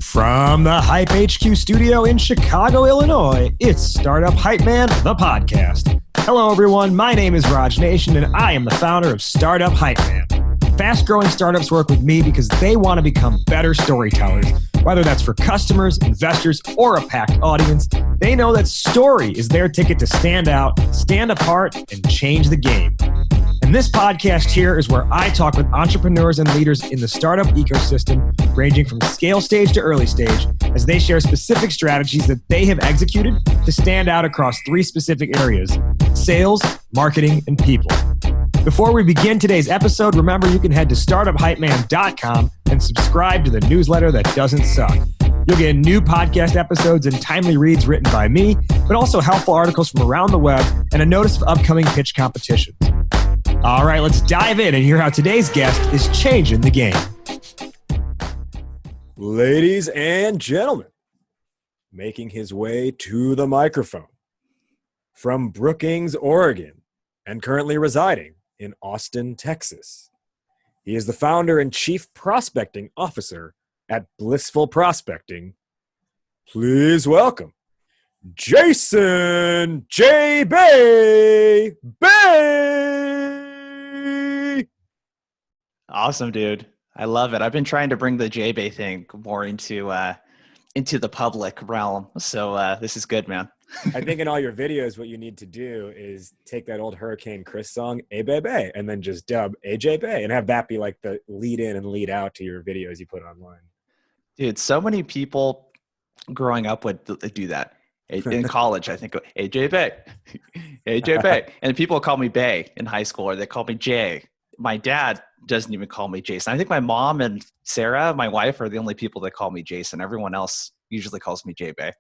From the Hype HQ studio in Chicago, Illinois, it's Startup Hype Man, the podcast. Hello, everyone. My name is Raj Nation, and I am the founder of Startup Hype Man. Fast-growing startups work with me because they want to become better storytellers. Whether that's for customers, investors, or a packed audience, they know that story is their ticket to stand out, stand apart, and change the game. And this podcast here is where I talk with entrepreneurs and leaders in the startup ecosystem, ranging from scale stage to early stage, as they share specific strategies that they have executed to stand out across three specific areas: sales, marketing, and people. Before we begin today's episode, remember you can head to startuphypeman.com and subscribe to the newsletter that doesn't suck. You'll get new podcast episodes and timely reads written by me, but also helpful articles from around the web and a notice of upcoming pitch competitions. All right, let's dive in and hear how today's guest is changing the game. Ladies and gentlemen, making his way to the microphone from Brookings, Oregon, and currently residing in Austin, Texas. He is the founder and chief prospecting officer at Blissful Prospecting. Please welcome Jason JBay. Awesome, dude. I love it. I've been trying to bring the JBay thing more into the public realm. So this is good, man. I think in all your videos, what you need to do is take that old Hurricane Chris song, A Bay Bay, and then just dub AJ Bay and have that be like the lead in and lead out to your videos you put online. Dude, so many people growing up would do that. In college, I think, AJ Bay, AJ Bay. And people call me Bay in high school, or they call me Jay. My dad doesn't even call me Jason. I think my mom and Sarah, my wife, are the only people that call me Jason. Everyone else usually calls me JBay.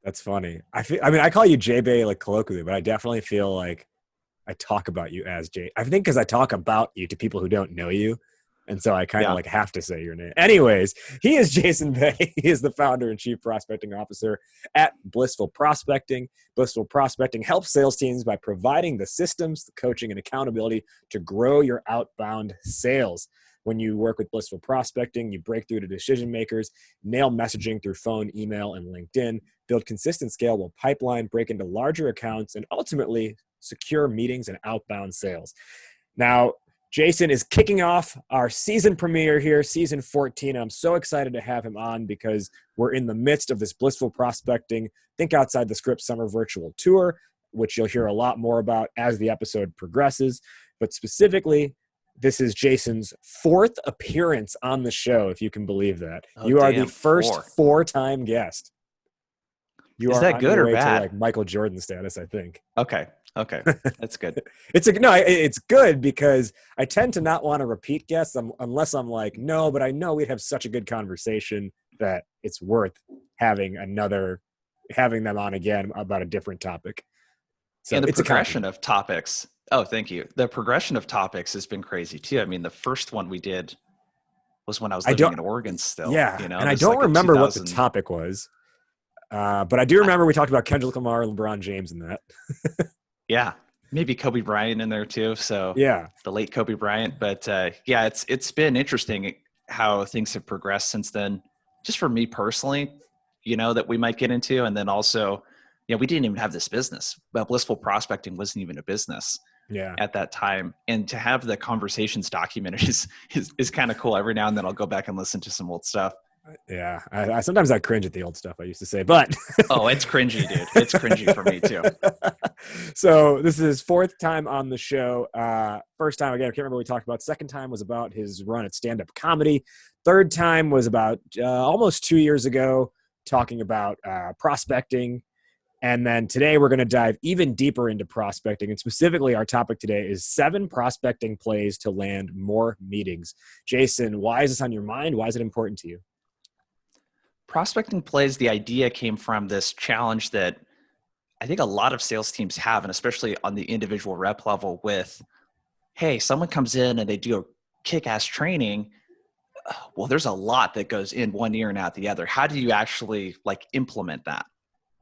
That's funny. I call you JBay like colloquially, but I definitely feel like I talk about you as Jay. I think because I talk about you to people who don't know you. And so I kind of have to say your name. Anyways, he is Jason Bay. He is the founder and chief prospecting officer at Blissful Prospecting. Blissful Prospecting helps sales teams by providing the systems, the coaching, and accountability to grow your outbound sales. When you work with Blissful Prospecting, you break through to decision makers, nail messaging through phone, email, and LinkedIn, build consistent scalable pipeline, break into larger accounts, and ultimately secure meetings and outbound sales. Now, Jason is kicking off our season premiere here, season 14. I'm so excited to have him on because we're in the midst of this Blissful Prospecting Think Outside the Script Summer Virtual Tour, which you'll hear a lot more about as the episode progresses. But specifically, this is Jason's fourth appearance on the show, if you can believe that. You are the first four-time guest. Is that good or bad? To like Michael Jordan status, I think. Okay, that's good. It's good because I tend to not want to repeat guests unless I'm like, no, but I know we'd have such a good conversation that it's worth having them on again about a different topic. So and the progression of topics. Oh, thank you. The progression of topics has been crazy too. I mean, the first one we did was when I was living in Oregon still. Yeah, and I don't remember what the topic was. But I do remember we talked about Kendrick Lamar and LeBron James in that. Yeah, maybe Kobe Bryant in there too. So yeah, the late Kobe Bryant. But it's been interesting how things have progressed since then. Just for me personally, that we might get into, and then also, we didn't even have this business. But Blissful Prospecting wasn't even a business. Yeah. At that time, and to have the conversations documented is kind of cool. Every now and then I'll go back and listen to some old stuff. Yeah, I sometimes I cringe at the old stuff I used to say, but oh, it's cringy, dude. It's cringy for me too. So this is his fourth time on the show. First time, again, I can't remember what we talked about. Second time was about his run at stand-up comedy. Third time was about almost 2 years ago, talking about prospecting. And then today we're going to dive even deeper into prospecting. And specifically, our topic today is 7 prospecting plays to land more meetings. Jason, why is this on your mind? Why is it important to you? Prospecting plays, the idea came from this challenge that I think a lot of sales teams have, and especially on the individual rep level with, hey, someone comes in and they do a kick-ass training. Well, there's a lot that goes in one ear and out the other. How do you actually implement that?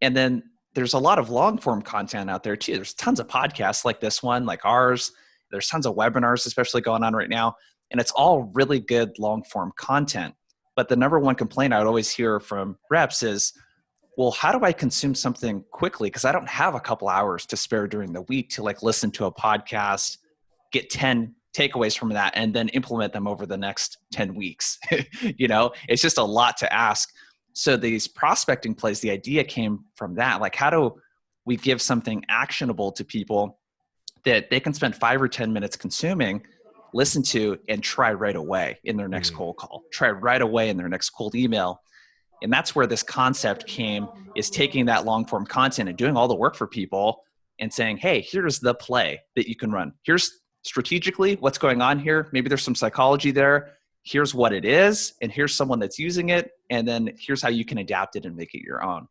And then there's a lot of long form content out there too. There's tons of podcasts like this one, like ours. There's tons of webinars, especially going on right now. And it's all really good long form content. But the number one complaint I would always hear from reps is, well, how do I consume something quickly? Because I don't have a couple hours to spare during the week to like listen to a podcast, get 10 takeaways from that, and then implement them over the next 10 weeks. It's just a lot to ask. So these prospecting plays, the idea came from that. Like, how do we give something actionable to people that they can spend 5 or 10 minutes consuming, listen to, and try right away in their next cold call, try right away in their next cold email. And that's where this concept came, is taking that long form content and doing all the work for people and saying, hey, here's the play that you can run. Here's strategically what's going on here. Maybe there's some psychology there. Here's what it is. And here's someone that's using it. And then here's how you can adapt it and make it your own.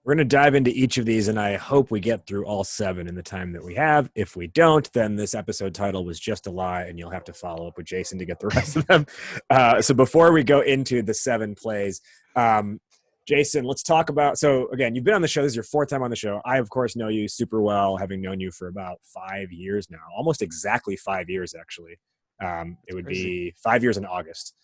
We're going to dive into each of these, and I hope we get through all 7 in the time that we have. If we don't, then this episode title was just a lie, and you'll have to follow up with Jason to get the rest of them. So before we go into the 7 plays, Jason, let's talk about – so, again, you've been on the show. This is your 4th time on the show. I, of course, know you super well, having known you for about 5 years now, almost exactly 5 years, actually. It would be 5 years in August.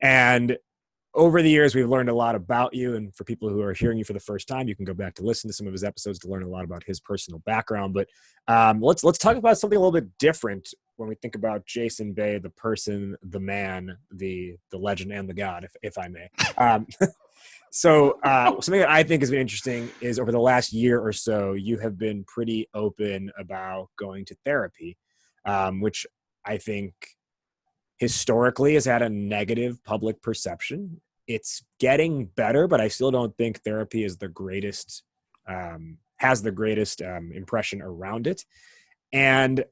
And – over the years, we've learned a lot about you. And for people who are hearing you for the first time, you can go back to listen to some of his episodes to learn a lot about his personal background. But let's talk about something a little bit different when we think about Jason Bay, the person, the man, the legend, and the God, if I may. So something that I think has been interesting is over the last year or so, you have been pretty open about going to therapy, which I think historically has had a negative public perception. It's getting better, but I still don't think therapy is the greatest, has the greatest impression around it. And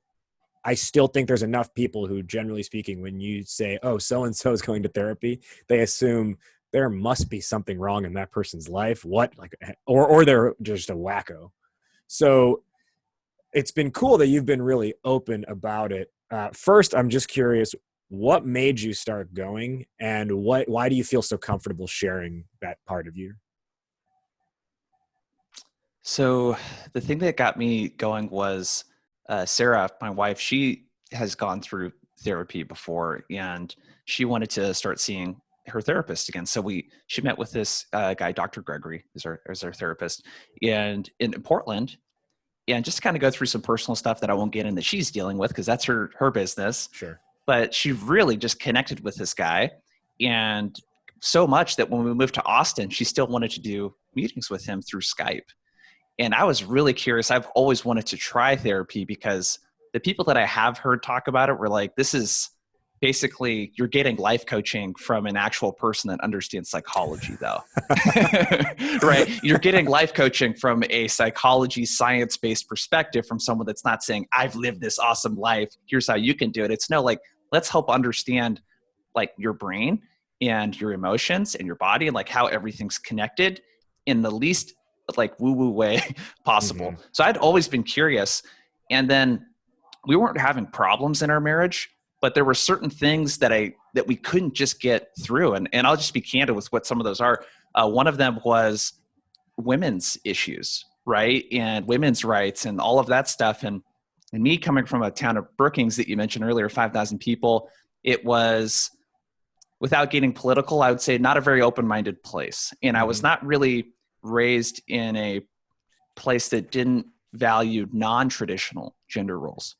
I still think there's enough people who, generally speaking, when you say, oh, so-and-so is going to therapy, they assume there must be something wrong in that person's life. Or they're just a wacko. So it's been cool that you've been really open about it. First, I'm just curious, what made you start going, and why do you feel so comfortable sharing that part of you? So the thing that got me going was Sarah, my wife. She has gone through therapy before, and she wanted to start seeing her therapist again. So she met with this guy, Dr. Gregory, is our therapist, and in Portland, and just to kind of go through some personal stuff that I won't get in that she's dealing with because that's her business. Sure. But she really just connected with this guy, and so much that when we moved to Austin, she still wanted to do meetings with him through Skype. And I was really curious. I've always wanted to try therapy because the people that I have heard talk about it were like, this is basically, you're getting life coaching from an actual person that understands psychology, though. Right? You're getting life coaching from a psychology, science-based perspective from someone that's not saying, I've lived this awesome life, here's how you can do it. It's no, like, let's help understand like your brain and your emotions and your body and like how everything's connected in the least like woo-woo way possible. Mm-hmm. So I'd always been curious. And then we weren't having problems in our marriage, but there were certain things that we couldn't just get through. And I'll just be candid with what some of those are. One of them was women's issues, right? And women's rights and all of that stuff. And me coming from a town of Brookings that you mentioned earlier, 5,000 people, it was, without getting political, I would say not a very open-minded place. And I was not really raised in a place that didn't value non-traditional gender roles.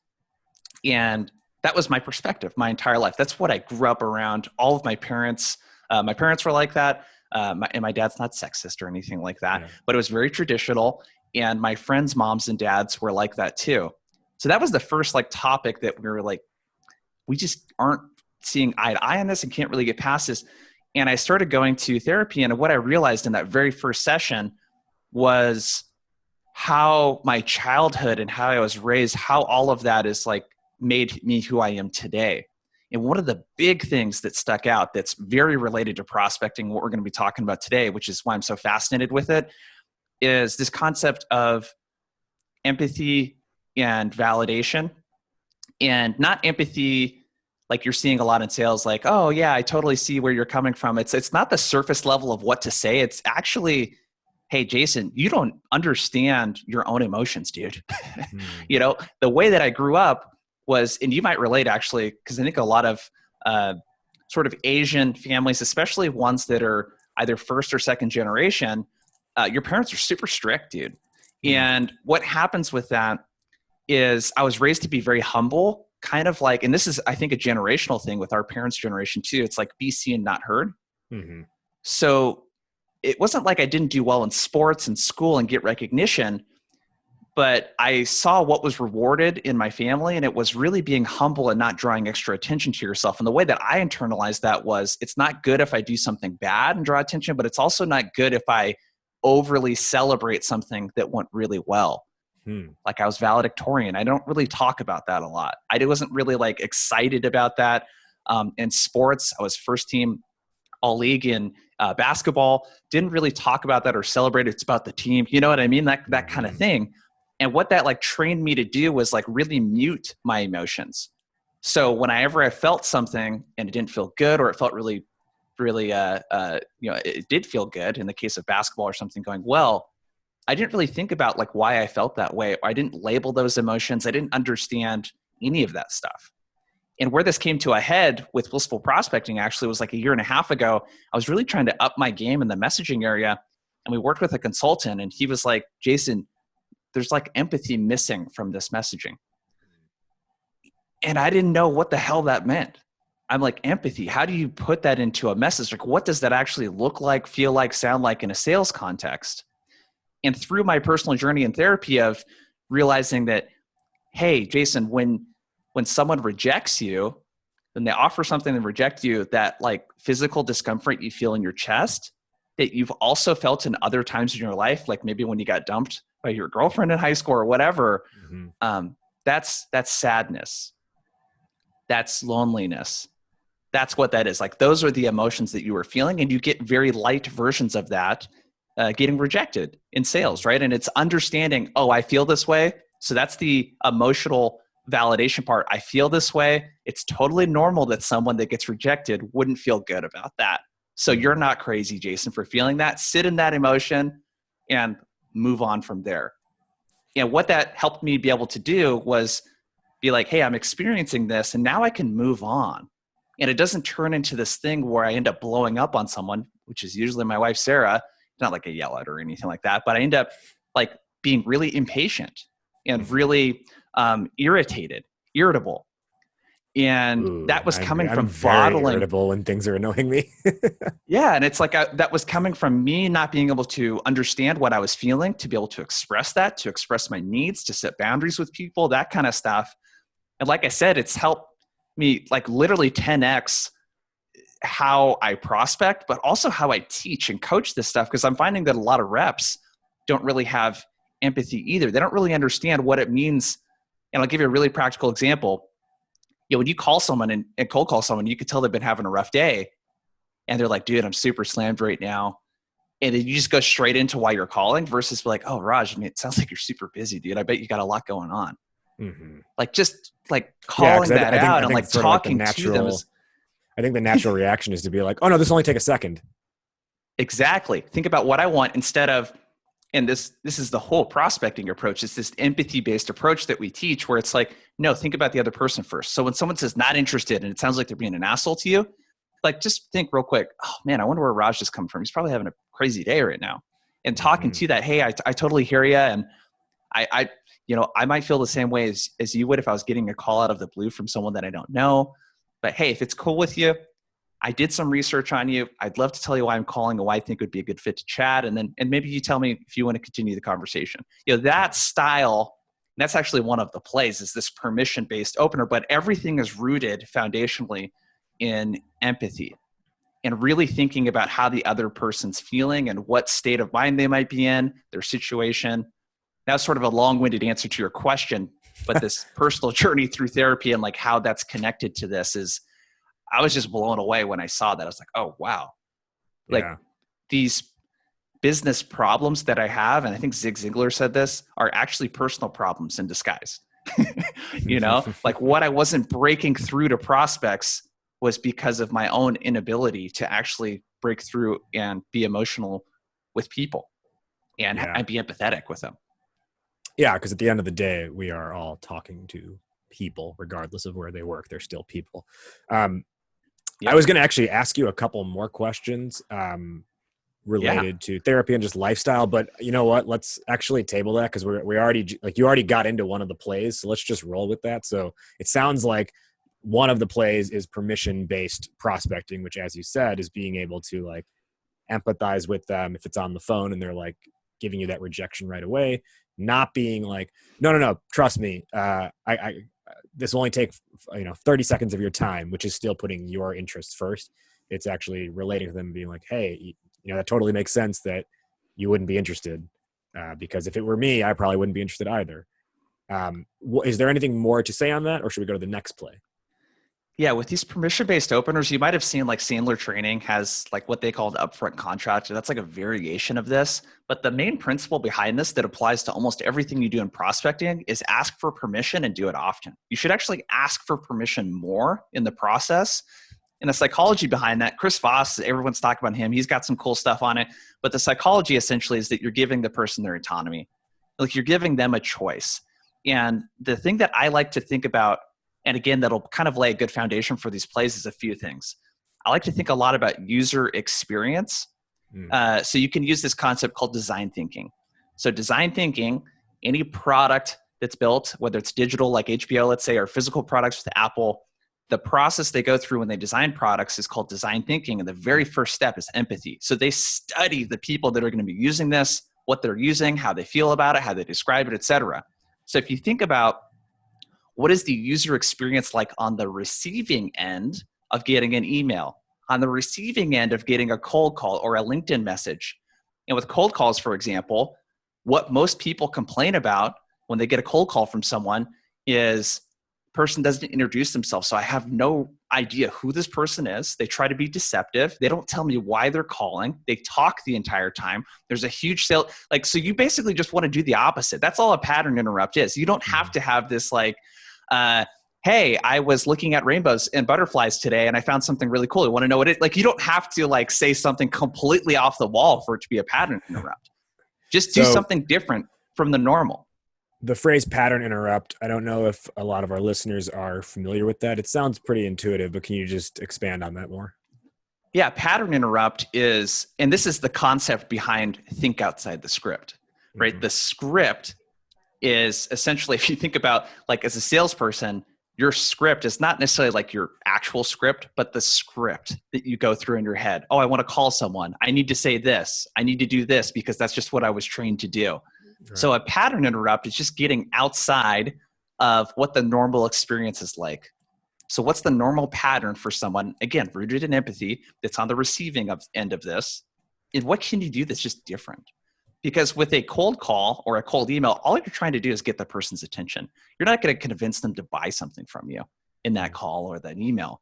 And that was my perspective my entire life. That's what I grew up around. All of my parents were like that. And my dad's not sexist or anything like that, but it was very traditional. And my friends' moms and dads were like that too. So that was the first like topic that we were like, we just aren't seeing eye to eye on this and can't really get past this. And I started going to therapy. And what I realized in that very first session was how my childhood and how I was raised, how all of that is like made me who I am today. And one of the big things that stuck out that's very related to prospecting, what we're going to be talking about today, which is why I'm so fascinated with it, is this concept of empathy and validation. And not empathy like you're seeing a lot in sales, like, oh yeah, I totally see where you're coming from. It's not the surface level of what to say. It's actually, hey, Jason, you don't understand your own emotions, dude. You know, the way that I grew up was, and you might relate actually, because I think a lot of sort of Asian families, especially ones that are either first or second generation, your parents are super strict, dude. And what happens with that is I was raised to be very humble, kind of like, and this is, I think, a generational thing with our parents' generation too. It's like be seen, not heard. Mm-hmm. So it wasn't like I didn't do well in sports and school and get recognition, but I saw what was rewarded in my family, and it was really being humble and not drawing extra attention to yourself. And the way that I internalized that was, it's not good if I do something bad and draw attention, but it's also not good if I overly celebrate something that went really well. Like I was valedictorian. I don't really talk about that a lot. I wasn't really like excited about that. In sports, I was first team all league in basketball. Didn't really talk about that or celebrate it. It's about the team. You know what I mean? That kind of thing. And what that like trained me to do was like really mute my emotions. So whenever I felt something and it didn't feel good, or it felt really, really, it did feel good in the case of basketball or something going well, I didn't really think about like why I felt that way. I didn't label those emotions. I didn't understand any of that stuff. And where this came to a head with Blissful Prospecting actually was like a year and a half ago. I was really trying to up my game in the messaging area. And we worked with a consultant, and he was like, Jason, there's like empathy missing from this messaging. And I didn't know what the hell that meant. I'm like, empathy, how do you put that into a message? Like, what does that actually look like, feel like, sound like in a sales context? And through my personal journey in therapy of realizing that, hey, Jason, when someone rejects you, when they offer something and reject you, that like physical discomfort you feel in your chest, that you've also felt in other times in your life, like maybe when you got dumped by your girlfriend in high school or whatever, that's sadness. That's loneliness. That's what that is. Like those are the emotions that you were feeling, and you get very light versions of that getting rejected in sales, right? And it's understanding, oh, I feel this way. So that's the emotional validation part. I feel this way. It's totally normal that someone that gets rejected wouldn't feel good about that. So you're not crazy, Jason, for feeling that. Sit in that emotion and move on from there. And what that helped me be able to do was be like, hey, I'm experiencing this, and now I can move on. And it doesn't turn into this thing where I end up blowing up on someone, which is usually my wife, Sarah. Not like a yell at her or anything like that, but I end up like being really impatient and really irritable. And that was coming from very bottling. Irritable when things are annoying me. Yeah. And it's like, that was coming from me not being able to understand what I was feeling, to be able to express that, to express my needs, to set boundaries with people, that kind of stuff. And like I said, it's helped me like literally 10x how I prospect, but also how I teach and coach this stuff. Because I'm finding that a lot of reps don't really have empathy either. They don't really understand what it means. And I'll give you a really practical example. When you call someone and cold call someone, you could tell they've been having a rough day, and they're like, dude, I'm super slammed right now. And then you just go straight into why you're calling versus be like, oh, Raj, I mean, it sounds like you're super busy, dude. I bet you got a lot going on. Like just like calling that out and like talking to them. I think the natural reaction is to be like, oh no, this will only take a second. Exactly. Think about what I want instead of, and this is the whole prospecting approach. It's this empathy-based approach that we teach where it's like, no, think about the other person first. So when someone says not interested and it sounds like they're being an asshole to you, like just think real quick, oh man, I wonder where Raj is coming from. He's probably having a crazy day right now. And talking to that, hey, I totally hear you. And I might feel the same way as you would if I was getting a call out of the blue from someone that I don't know. But hey, if it's cool with you, I did some research on you. I'd love to tell you why I'm calling and why I think would be a good fit to chat. And maybe you tell me if you want to continue the conversation. That style, that's actually one of the plays, is this permission-based opener, but everything is rooted foundationally in empathy and really thinking about how the other person's feeling and what state of mind they might be in, their situation. That's sort of a long-winded answer to your question, but this personal journey through therapy and like how that's connected to this is, I was just blown away when I saw that. I was like, oh, wow. Like these business problems that I have, and I think Zig Ziglar said this, are actually personal problems in disguise. Like what I wasn't breaking through to prospects was because of my own inability to actually break through and be emotional with people and be empathetic with them. Yeah, because at the end of the day, we are all talking to people, regardless of where they work. They're still people. I was going to actually ask you a couple more questions Yeah. related to therapy and just lifestyle, but you know what? Let's actually table that because we already, like, you already got into one of the plays, so let's just roll with that. So it sounds like one of the plays is permission-based prospecting, which, as you said, is being able to like empathize with them if it's on the phone and they're like giving you that rejection right away, not being like, no, trust me, I this will only take 30 seconds of your time, which is still putting your interests first. It's actually relating to them and being like, hey, that totally makes sense that you wouldn't be interested, because if it were me, I probably wouldn't be interested either. Is there anything more to say on that, or should we go to the next play? Yeah, with these permission-based openers, you might have seen like Sandler Training has like what they call an upfront contract. That's like a variation of this. But the main principle behind this that applies to almost everything you do in prospecting is ask for permission and do it often. You should actually ask for permission more in the process. And the psychology behind that, Chris Voss, everyone's talking about him. He's got some cool stuff on it. But the psychology essentially is that you're giving the person their autonomy. Like you're giving them a choice. And the thing that I like to think about, and again, that'll kind of lay a good foundation for these plays, is a few things. I like to think a lot about user experience. So you can use this concept called design thinking. So design thinking, any product that's built, whether it's digital like HBO, let's say, or physical products with Apple, the process they go through when they design products is called design thinking. And the very first step is empathy. So they study the people that are going to be using this, what they're using, how they feel about it, how they describe it, et cetera. So if you think about what is the user experience like on the receiving end of getting an email, on the receiving end of getting a cold call or a LinkedIn message? And with cold calls, for example, what most people complain about when they get a cold call from someone is person doesn't introduce themselves. So I have no idea who this person is. They try to be deceptive. They don't tell me why they're calling. They talk the entire time. There's a huge sale. Like, so you basically just want to do the opposite. That's all a pattern interrupt is. You don't have to have this like, hey, I was looking at rainbows and butterflies today and I found something really cool. You want to know what it, like, you don't have to like say something completely off the wall for it to be a pattern interrupt. Just do something different from the normal. The phrase pattern interrupt, I don't know if a lot of our listeners are familiar with that. It sounds pretty intuitive, but can you just expand on that more? Yeah, pattern interrupt is, and this is the concept behind think outside the script, right? Mm-hmm. The script is essentially, if you think about like as a salesperson, your script is not necessarily like your actual script, but the script that you go through in your head. Oh, I want to call someone. I need to say this. I need to do this because that's just what I was trained to do. Right. So a pattern interrupt is just getting outside of what the normal experience is like. So what's the normal pattern for someone, again, rooted in empathy, that's on the receiving end of this? And what can you do that's just different? Because with a cold call or a cold email, all you're trying to do is get the person's attention. You're not going to convince them to buy something from you in that call or that email.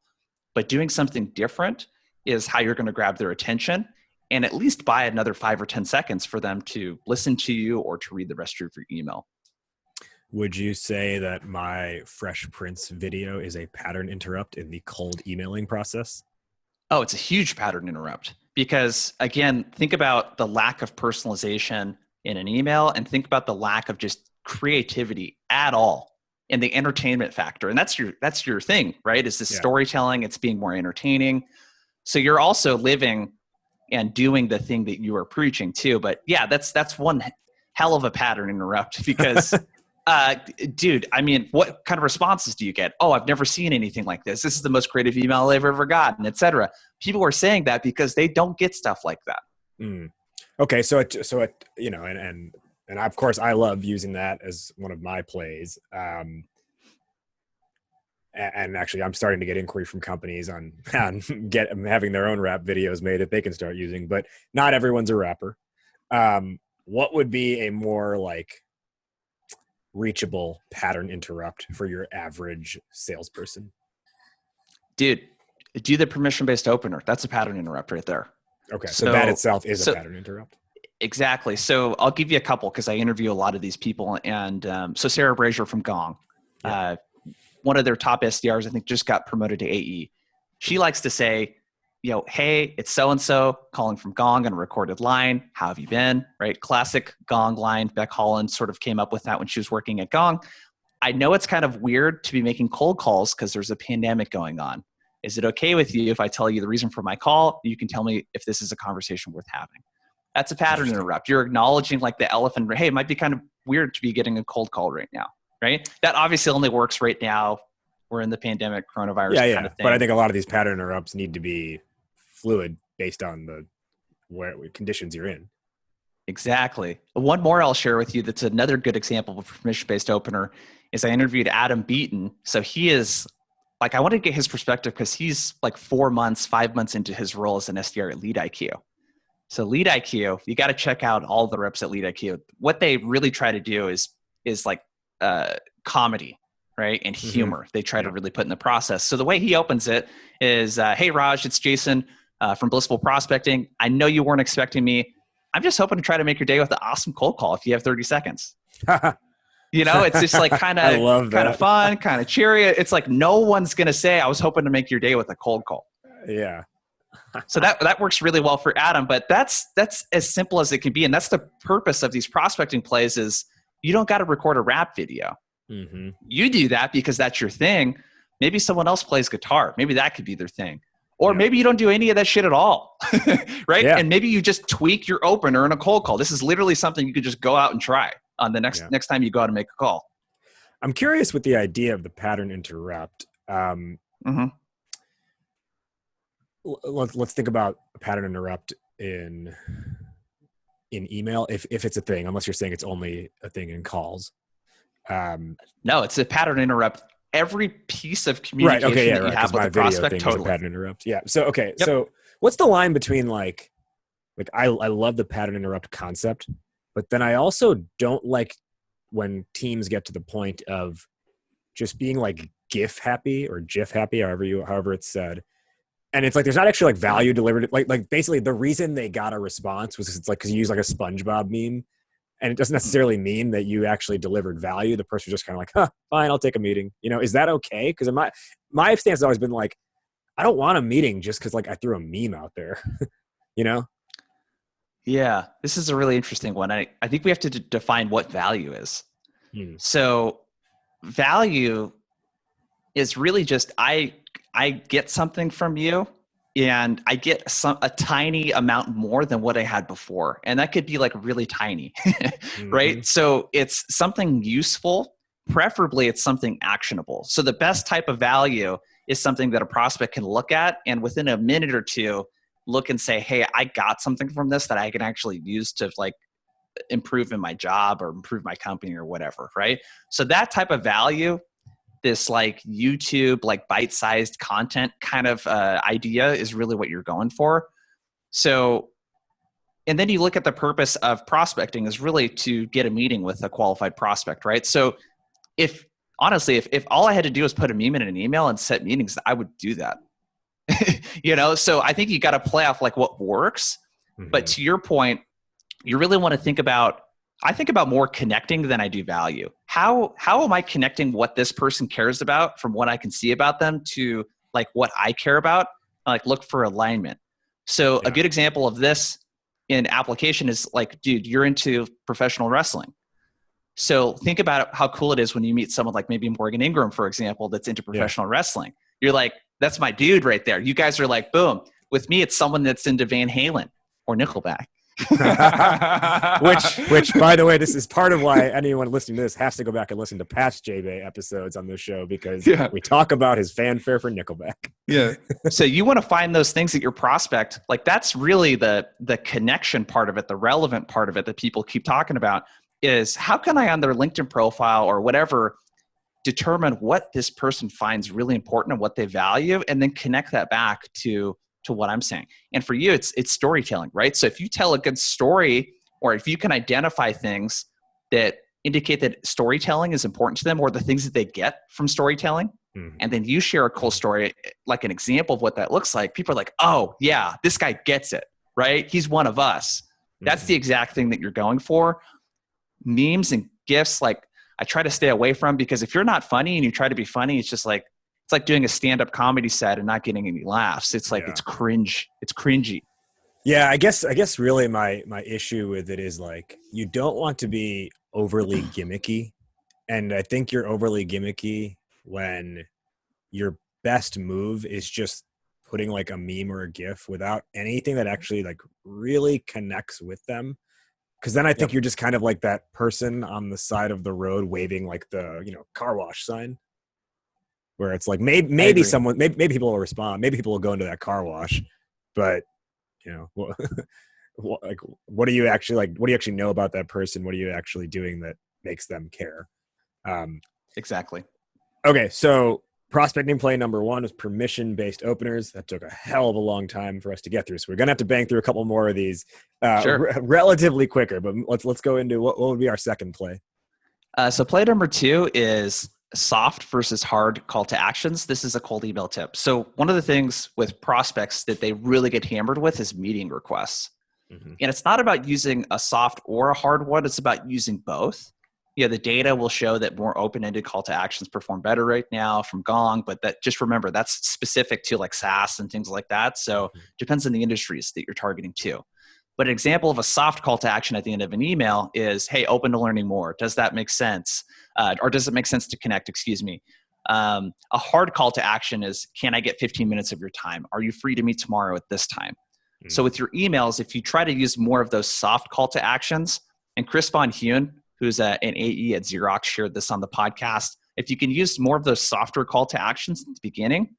But doing something different is how you're going to grab their attention and at least buy another 5 or 10 seconds for them to listen to you or to read the rest of your email. Would you say that my Fresh Prince video is a pattern interrupt in the cold emailing process? Oh, it's a huge pattern interrupt. Because again, think about the lack of personalization in an email and think about the lack of just creativity at all and the entertainment factor. And that's your thing, right? Is this storytelling, it's being more entertaining. So you're also living and doing the thing that you are preaching too. But yeah, that's one hell of a pattern interrupt because dude, I mean, what kind of responses do you get? Oh, I've never seen anything like this. This is the most creative email I've ever gotten, et cetera. People are saying that because they don't get stuff like that. Okay. So and of course I love using that as one of my plays. And actually I'm starting to get inquiry from companies on having their own rap videos made that they can start using, but not everyone's a rapper. What would be a more like reachable pattern interrupt for your average salesperson? Dude, do the permission-based opener. That's a pattern interrupt right there. Okay, so that itself is a pattern interrupt. Exactly. So I'll give you a couple because I interview a lot of these people. And so Sarah Brazier from Gong, one of their top SDRs, I think just got promoted to AE. She likes to say, hey, it's so-and-so calling from Gong on a recorded line. How have you been? Right? Classic Gong line. Beck Holland sort of came up with that when she was working at Gong. I know it's kind of weird to be making cold calls because there's a pandemic going on. Is it okay with you if I tell you the reason for my call? You can tell me if this is a conversation worth having. That's a pattern interrupt. You're acknowledging like the elephant. Hey, it might be kind of weird to be getting a cold call right now, right? That obviously only works right now. We're in the pandemic, coronavirus kind of thing. But I think a lot of these pattern interrupts need to be fluid based on the conditions you're in. Exactly. One more I'll share with you that's another good example of a permission-based opener is I interviewed Adam Beaton. So he is like, I wanted to get his perspective because he's like 5 months into his role as an SDR at Lead IQ. So Lead IQ, you got to check out all the reps at Lead IQ. What they really try to do is like comedy, right? And humor. They try to really put in the process. So the way he opens it is, hey, Raj, it's Jason from Blissful Prospecting. I know you weren't expecting me. I'm just hoping to try to make your day with an awesome cold call if you have 30 seconds. You know, it's just like kind of fun, kind of cheery. It's like no one's going to say, I was hoping to make your day with a cold call. Yeah. So that works really well for Adam, but that's as simple as it can be. And that's the purpose of these prospecting plays is you don't got to record a rap video. Mm-hmm. You do that because that's your thing. Maybe someone else plays guitar. Maybe that could be their thing. Or maybe you don't do any of that shit at all, right? Yeah. And maybe you just tweak your opener in a cold call. This is literally something you could just go out and try on the next time you go out and make a call. I'm curious with the idea of the pattern interrupt. Let's think about a pattern interrupt in email, if it's a thing, unless you're saying it's only a thing in calls. No, it's a pattern interrupt. Every piece of communication that you have with a prospect, totally. Pattern interrupt. Yeah. So, so what's the line between like I love the pattern interrupt concept, but then I also don't like when teams get to the point of just being like GIF happy or GIF happy, however it's said. And it's like, there's not actually like value delivered. Like basically the reason they got a response was it's like, cause you use like a SpongeBob meme. And it doesn't necessarily mean that you actually delivered value. The person was just kind of like, fine, I'll take a meeting. You know, is that okay? Because my stance has always been like, I don't want a meeting just because like I threw a meme out there, you know? Yeah, this is a really interesting one. I think we have to define what value is. So value is really just I get something from you. And I get a tiny amount more than what I had before. And that could be like really tiny, right? So it's something useful. Preferably it's something actionable. So the best type of value is something that a prospect can look at and within a minute or two, look and say, hey, I got something from this that I can actually use to like improve in my job or improve my company or whatever, right? So that type of value, this like YouTube, like bite-sized content kind of idea is really what you're going for. So, and then you look at the purpose of prospecting is really to get a meeting with a qualified prospect, right? So if all I had to do was put a meme in an email and set meetings, I would do that. You know, so I think you got to play off like what works. But to your point, you really want to think about, I think about more connecting than I do value. How am I connecting what this person cares about from what I can see about them to like what I care about? I like look for alignment. So a good example of this in application is like, dude, you're into professional wrestling. So think about how cool it is when you meet someone like maybe Morgan Ingram, for example, that's into professional wrestling. You're like, that's my dude right there. You guys are like, boom. With me, it's someone that's into Van Halen or Nickelback. which by the way, this is part of why anyone listening to this has to go back and listen to past JBay episodes on this show, because we talk about his fanfare for Nickelback. So you want to find those things that your prospect, like that's really the connection part of it, the relevant part of it that people keep talking about is how can I on their LinkedIn profile or whatever determine what this person finds really important and what they value, and then connect that back to what I'm saying. And for you, it's storytelling, right? So if you tell a good story, or if you can identify things that indicate that storytelling is important to them, or the things that they get from storytelling, and then you share a cool story, like an example of what that looks like, people are like, oh yeah, this guy gets it, right? He's one of us. That's the exact thing that you're going for. Memes and GIFs, like I try to stay away from, because if you're not funny and you try to be funny, it's just like, it's like doing a stand-up comedy set and not getting any laughs. It's like, it's cringe. It's cringy. Yeah. I guess really my issue with it is like, you don't want to be overly gimmicky. And I think you're overly gimmicky when you're best move is just putting like a meme or a GIF without anything that actually like really connects with them. Cause then I think you're just kind of like that person on the side of the road waving like the, car wash sign, where it's like maybe someone, maybe people will respond. Maybe people will go into that car wash, but what do you actually like? What do you actually know about that person? What are you actually doing that makes them care? Exactly. Okay. So prospecting play number 1 was permission-based openers. That took a hell of a long time for us to get through. So we're going to have to bang through a couple more of these relatively quicker, but let's go into what would be our second play. So play number 2 is soft versus hard call to actions. This is a cold email tip. So one of the things with prospects that they really get hammered with is meeting requests. Mm-hmm. And it's not about using a soft or a hard one. It's about using both. The data will show that more open-ended call to actions perform better right now from Gong, but that just remember that's specific to like SaaS and things like that. So depends on the industries that you're targeting too. But an example of a soft call to action at the end of an email is, hey, open to learning more. Does that make sense? Or does it make sense to connect? Excuse me. A hard call to action is, can I get 15 minutes of your time? Are you free to meet tomorrow at this time? Mm-hmm. So with your emails, if you try to use more of those soft call to actions, and Chris Von Huen, who's an AE at Xerox, shared this on the podcast. If you can use more of those softer call to actions at the beginning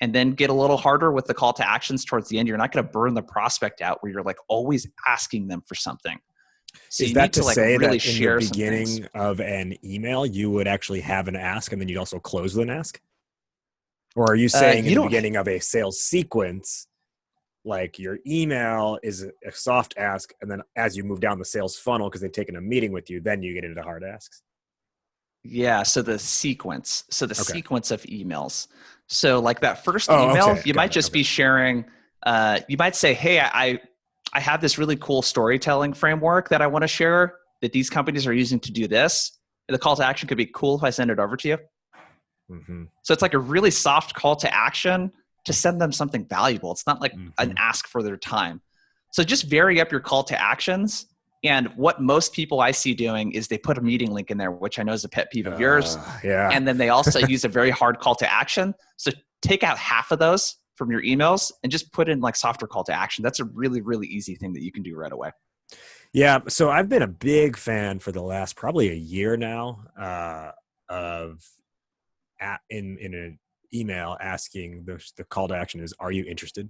and then get a little harder with the call to actions towards the end, you're not going to burn the prospect out where you're like always asking them for something. So is that to say really that in the beginning of an email, you would actually have an ask and then you'd also close with an ask? Or are you saying in the beginning of a sales sequence, like your email is a soft ask, and then as you move down the sales funnel, because they've taken a meeting with you, then you get into hard asks? Yeah, so the sequence. Sequence of emails. So like that first email, you might just be sharing, you might say, hey, I have this really cool storytelling framework that I want to share that these companies are using to do this. And the call to action could be, cool if I send it over to you. Mm-hmm. So it's like a really soft call to action to send them something valuable. It's not like an ask for their time. So just vary up your call to actions. And what most people I see doing is they put a meeting link in there, which I know is a pet peeve of yours. Yeah. And then they also use a very hard call to action. So take out half of those from your emails and just put in like softer call to action. That's a really, really easy thing that you can do right away. Yeah. So I've been a big fan for the last probably a year now in an email asking the call to action is, are you interested? ?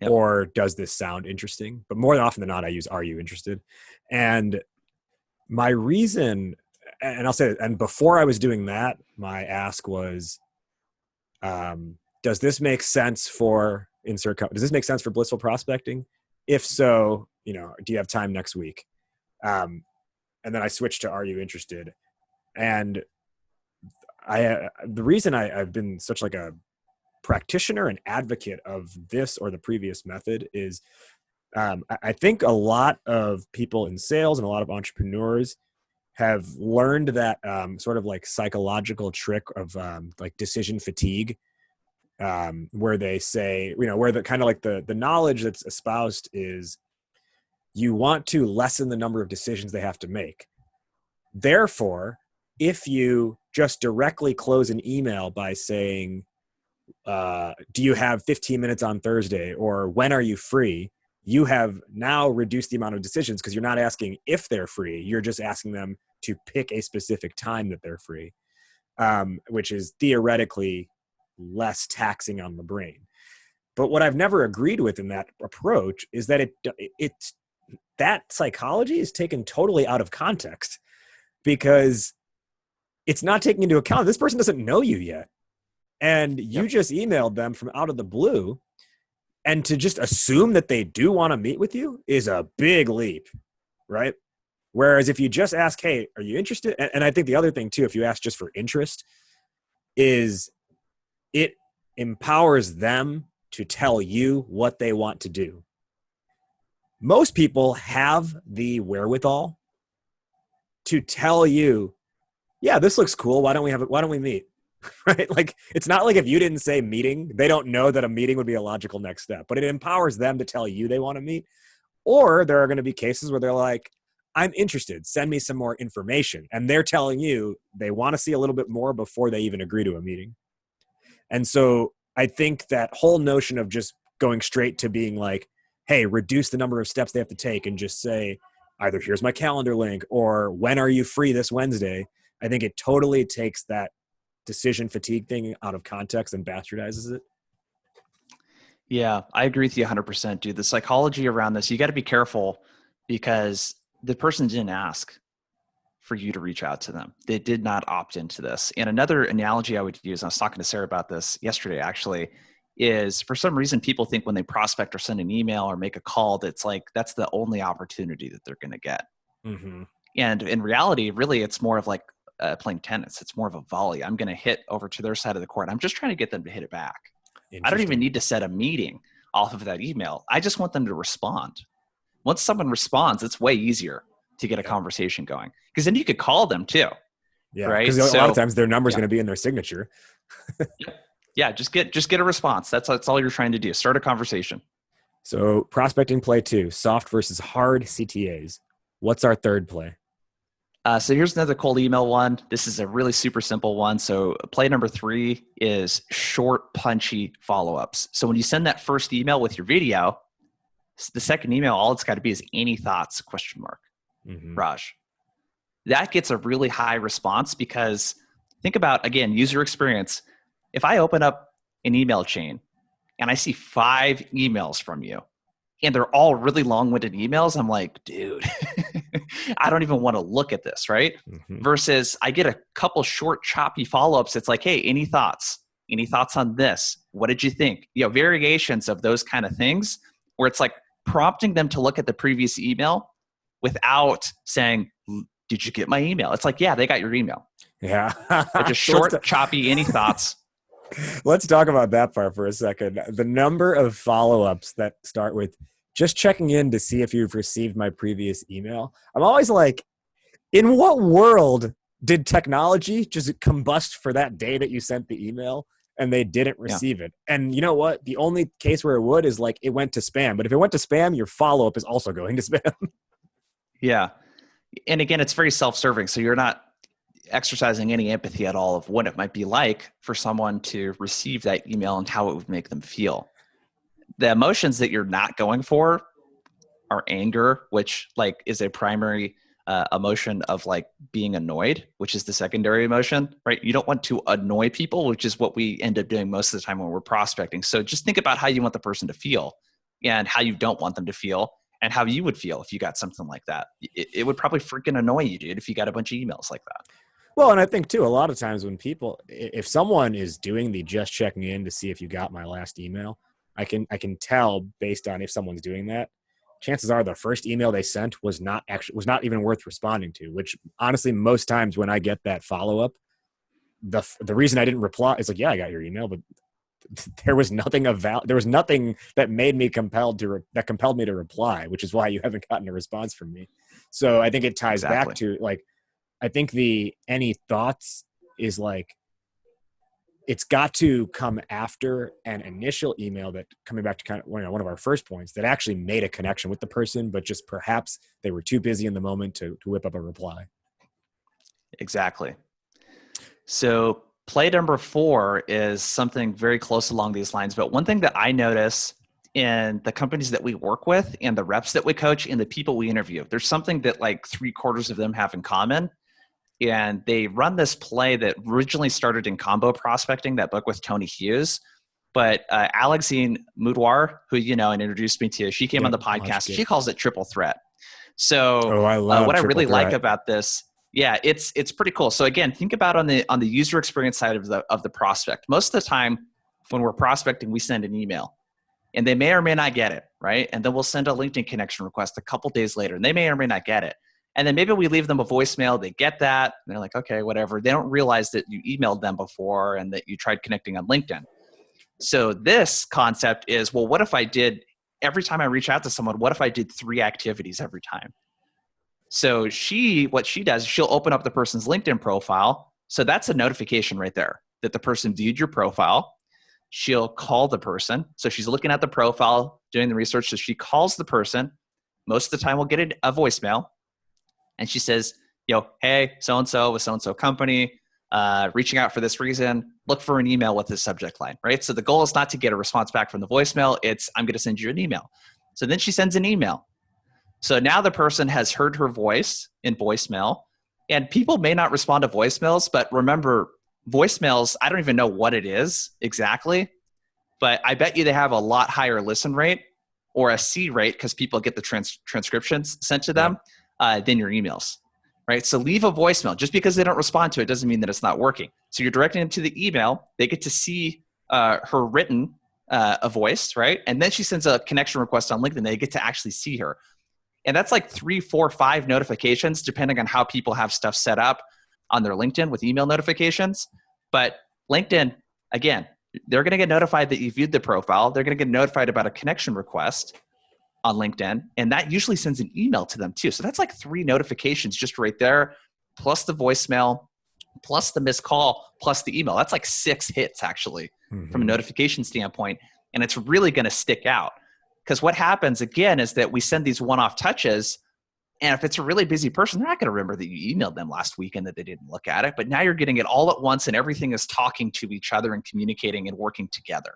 Or does this sound interesting? But more often than not, I use, are you interested? And my reason, and I'll say, and before I was doing that, my ask was, does this make sense for does this make sense for Blissful Prospecting? If so, do you have time next week? And then I switched to, are you interested? And the reason I've been such like a practitioner and advocate of this or the previous method is I think a lot of people in sales and a lot of entrepreneurs have learned that sort of like psychological trick of like decision fatigue, where they say, where the kind of like the knowledge that's espoused is you want to lessen the number of decisions they have to make. Therefore, if you just directly close an email by saying, do you have 15 minutes on Thursday, or when are you free? You have now reduced the amount of decisions because you're not asking if they're free. You're just asking them to pick a specific time that they're free, which is theoretically less taxing on the brain. But what I've never agreed with in that approach is that that psychology is taken totally out of context, because it's not taking into account this person doesn't know you yet. And you just emailed them from out of the blue, and to just assume that they do want to meet with you is a big leap, right? Whereas if you just ask, hey, are you interested? And I think the other thing too, if you ask just for interest, is it empowers them to tell you what they want to do. Most people have the wherewithal to tell you, yeah, this looks cool. Why don't we meet? Right? Like, it's not like if you didn't say meeting, they don't know that a meeting would be a logical next step, but it empowers them to tell you they want to meet. Or there are going to be cases where they're like, I'm interested, send me some more information. And they're telling you they want to see a little bit more before they even agree to a meeting. And so I think that whole notion of just going straight to being like, hey, reduce the number of steps they have to take and just say either here's my calendar link or when are you free this Wednesday? I think it totally takes that decision fatigue thing out of context and bastardizes it. Yeah, I agree with you 100%, dude. The psychology around this, you got to be careful because the person didn't ask for you to reach out to them. They did not opt into this. And another analogy I would use, I was talking to Sarah about this yesterday actually, is for some reason people think when they prospect or send an email or make a call, that's like, that's the only opportunity that they're going to get. Mm-hmm. And in reality, really, it's more of like playing tennis. It's more of a volley. I'm going to hit over to their side of the court. I'm just trying to get them to hit it back. I don't even need to set a meeting off of that email. I just want them to respond. Once someone responds, it's way easier to get a conversation going because then you could call them too. Yeah. Right. Because a lot of times their number is going to be in their signature. Yeah. Just get a response. That's all you're trying to do. Start a conversation. So prospecting play 2, soft versus hard CTAs. What's our third play? So here's another cold email one. This is a really super simple one. So play number 3 is short, punchy follow-ups. So when you send that first email with your video, the second email, all it's got to be is any thoughts, ? Raj. That gets a really high response because think about, again, user experience. If I open up an email chain and I see 5 emails from you and they're all really long-winded emails, I'm like, dude, I don't even want to look at this, right? Mm-hmm. Versus I get a couple short, choppy follow-ups. It's like, hey, any thoughts? Any thoughts on this? What did you think? Variations of those kind of things where it's like prompting them to look at the previous email without saying, did you get my email? It's like, yeah, they got your email. Yeah. But just short, choppy, any thoughts? Let's talk about that part for a second. The number of follow-ups that start with just checking in to see if you've received my previous email. I'm always like, in what world did technology just combust for that day that you sent the email and they didn't receive it? And you know what? The only case where it would is like it went to spam. But if it went to spam, your follow-up is also going to spam. Yeah. And again, it's very self-serving. So you're not exercising any empathy at all of what it might be like for someone to receive that email and how it would make them feel. The emotions that you're not going for are anger, which like is a primary emotion of like being annoyed, which is the secondary emotion, right? You don't want to annoy people, which is what we end up doing most of the time when we're prospecting. So just think about how you want the person to feel and how you don't want them to feel and how you would feel if you got something like that. It would probably freaking annoy you, dude, if you got a bunch of emails like that. Well, and I think too, a lot of times when people, if someone is doing the just checking in to see if you got my last email, I can tell based on if someone's doing that, chances are the first email they sent was not even worth responding to, which honestly, most times when I get that follow-up, the reason I didn't reply is like, yeah, I got your email, but there was nothing that made me compelled me to reply, which is why you haven't gotten a response from me. So I think it ties back to like, I think the any thoughts is like, it's got to come after an initial email that coming back to kind of one of our first points that actually made a connection with the person, but just perhaps they were too busy in the moment to whip up a reply. Exactly. So play number 4 is something very close along these lines. But one thing that I notice in the companies that we work with and the reps that we coach and the people we interview, there's something that like 3/4 of them have in common. And they run this play that originally started in Combo Prospecting, that book with Tony Hughes. But Alexine Moudwar, who you know and introduced me to, she came on the podcast. She calls it triple threat. So what I really like about this, it's pretty cool. So again, think about on the user experience side of the prospect. Most of the time when we're prospecting, we send an email. And they may or may not get it, right? And then we'll send a LinkedIn connection request a couple days later, and they may or may not get it. And then maybe we leave them a voicemail. They get that. And they're like, okay, whatever. They don't realize that you emailed them before and that you tried connecting on LinkedIn. So this concept is, well, what if I did, every time I reach out to someone, what if I did 3 activities every time? So what she does, she'll open up the person's LinkedIn profile. So that's a notification right there that the person viewed your profile. She'll call the person. So she's looking at the profile, doing the research. So she calls the person. Most of the time we'll get a voicemail. And she says, hey, so-and-so with so-and-so company. reaching out for this reason, look for an email with this subject line, right? So the goal is not to get a response back from the voicemail. It's, I'm going to send you an email. So then she sends an email. So now the person has heard her voice in voicemail, and people may not respond to voicemails, but remember, voicemails, I don't even know what it is exactly, but I bet you they have a lot higher listen rate or a C rate because people get the transcriptions sent to them than your emails, right? So leave a voicemail. Just because they don't respond to it doesn't mean that it's not working. So you're directing them to the email. They get to see her written a voice, right? And then she sends a connection request on LinkedIn. They get to actually see her. And that's like 3, 4, 5 notifications, depending on how people have stuff set up on their LinkedIn with email notifications. But LinkedIn, again, they're going to get notified that you viewed the profile. They're going to get notified about a connection request on LinkedIn. And that usually sends an email to them too. So that's like 3 notifications just right there, plus the voicemail, plus the missed call, plus the email. That's like 6 hits actually from a notification standpoint. And it's really going to stick out. Because what happens, again, is that we send these one-off touches, and if it's a really busy person, they're not going to remember that you emailed them last week and that they didn't look at it. But now you're getting it all at once, and everything is talking to each other and communicating and working together.